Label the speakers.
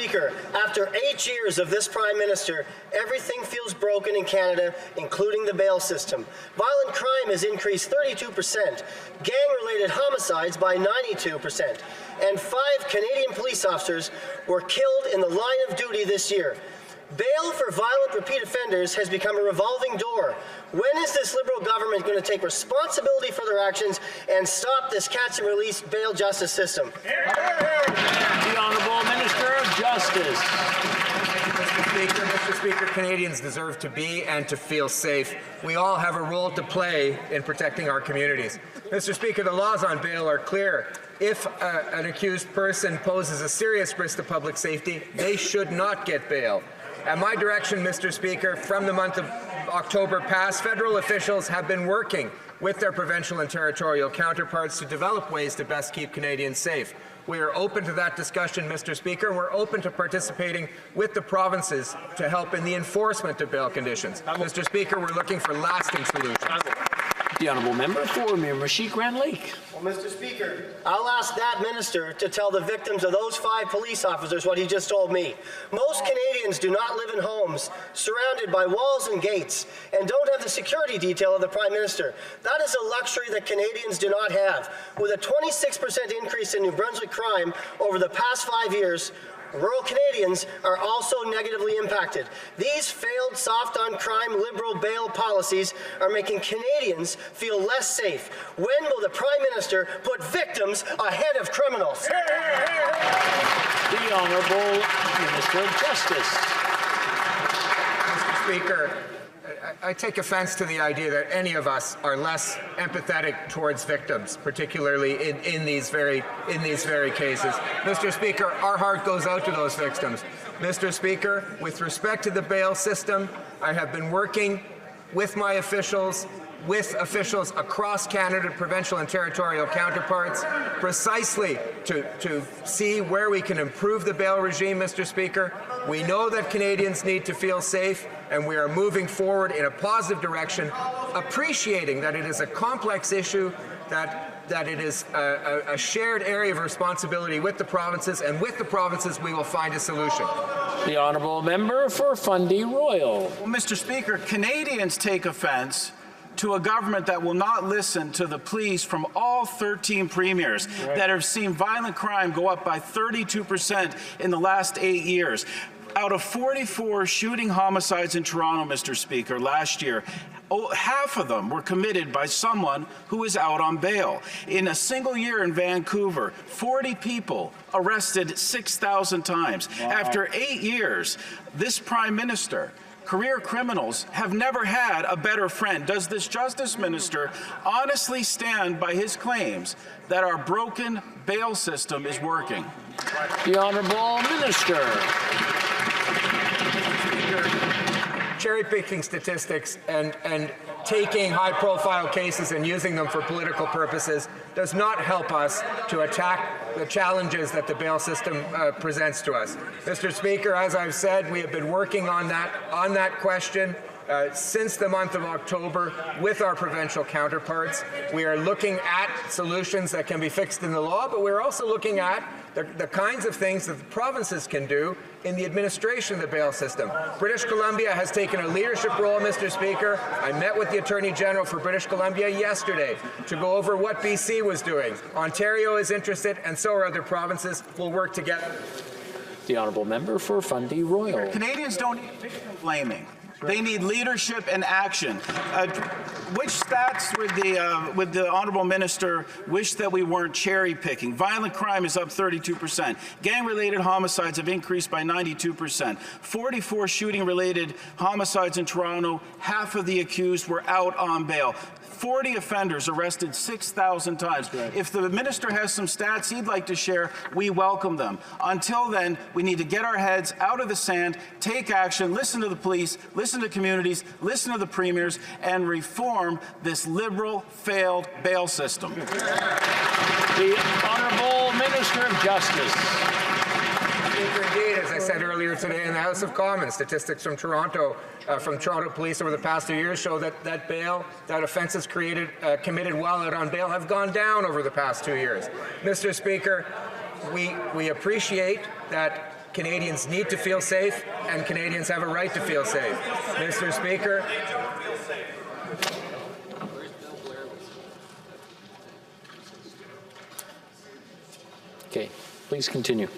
Speaker 1: Speaker, after 8 years of this Prime Minister, everything feels broken in Canada, including the bail system. Violent crime has increased 32%, gang-related homicides by 92%, and 5 Canadian police officers were killed in the line of duty this year. Bail for violent repeat offenders has become a revolving door. When is this Liberal government going to take responsibility for their actions and stop this catch and release bail justice system?
Speaker 2: The Honourable Minister of Justice.
Speaker 3: Mr. Speaker, Canadians deserve to be and to feel safe. We all have a role to play in protecting our communities. Mr. Speaker, the laws on bail are clear. If an accused person poses a serious risk to public safety, they should not get bail. At my direction, Mr. Speaker, from the month of October past, federal officials have been working with their provincial and territorial counterparts to develop ways to best keep Canadians safe. We are open to that discussion, Mr. Speaker. We're open to participating with the provinces to help in the enforcement of bail conditions. Mr. Speaker, we're looking for lasting solutions.
Speaker 2: The Honourable Member for Miramichi Grand Lake.
Speaker 1: Well, Mr. Speaker, I'll ask that minister to tell the victims of those 5 police officers what he just told me. Most Canadians do not live in homes surrounded by walls and gates and don't have the security detail of the Prime Minister. That is a luxury that Canadians do not have. With a 26% increase in New Brunswick crime over the past 5 years, rural Canadians are also negatively impacted. These failed soft-on-crime Liberal bail policies are making Canadians feel less safe. When will the Prime Minister put victims ahead of criminals?
Speaker 2: The Honourable Minister of Justice.
Speaker 3: Mr. Speaker, I take offense to the idea that any of us are less empathetic towards victims, particularly in these very cases. Mr. Speaker, our heart goes out to those victims. Mr. Speaker, with respect to the bail system, I have been working with my officials, with officials across Canada, provincial and territorial counterparts, precisely to see where we can improve the bail regime, Mr. Speaker. We know that Canadians need to feel safe, and we are moving forward in a positive direction, appreciating that it is a complex issue, that it is a shared area of responsibility with the provinces, and with the provinces we will find a solution.
Speaker 2: The Honourable Member for Fundy Royal.
Speaker 4: Well, Mr. Speaker, Canadians take offence to a government that will not listen to the pleas from all 13 premiers that have seen violent crime go up by 32% in the last 8 years. Out of 44 shooting homicides in Toronto, Mr. Speaker, last year, half of them were committed by someone who is out on bail. In a single year in Vancouver, 40 people arrested 6,000 times. Wow. After 8 years, this Prime Minister, career criminals have never had a better friend. Does this Justice Minister honestly stand by his claims that our broken bail system is working?
Speaker 2: The Honourable Minister.
Speaker 3: Cherry-picking statistics and taking high-profile cases and using them for political purposes does not help us to attack the challenges that the bail system presents to us. Mr. Speaker, as I've said, we have been working on that question since the month of October with our provincial counterparts. We are looking at solutions that can be fixed in the law, but we're also looking at the kinds of things that the provinces can do in the administration of the bail system. British Columbia has taken a leadership role, Mr. Speaker. I met with the Attorney General for British Columbia yesterday to go over what BC was doing. Ontario is interested, and so are other provinces. We'll work together.
Speaker 2: The Honourable Member for Fundy Royal.
Speaker 4: Canadians don't need victim blaming. They need leadership and action. Which stats would the Honourable Minister wish that we weren't cherry picking? Violent crime is up 32%. Gang-related homicides have increased by 92%. 44 shooting-related homicides in Toronto. Half of the accused were out on bail. 40 offenders arrested 6,000 times. Right. If the minister has some stats he'd like to share, we welcome them. Until then, we need to get our heads out of the sand, take action, listen to the police, listen to communities, listen to the premiers, and reform this Liberal, failed bail system.
Speaker 2: The Honourable Minister of Justice.
Speaker 3: Indeed, as I said earlier today in the House of Commons, statistics from Toronto Police over the past 2 years show that offences committed while out on bail have gone down over the past 2 years. Mr. Speaker, we appreciate that Canadians need to feel safe, and Canadians have a right to feel safe. Mr. Speaker,
Speaker 2: Okay, please continue.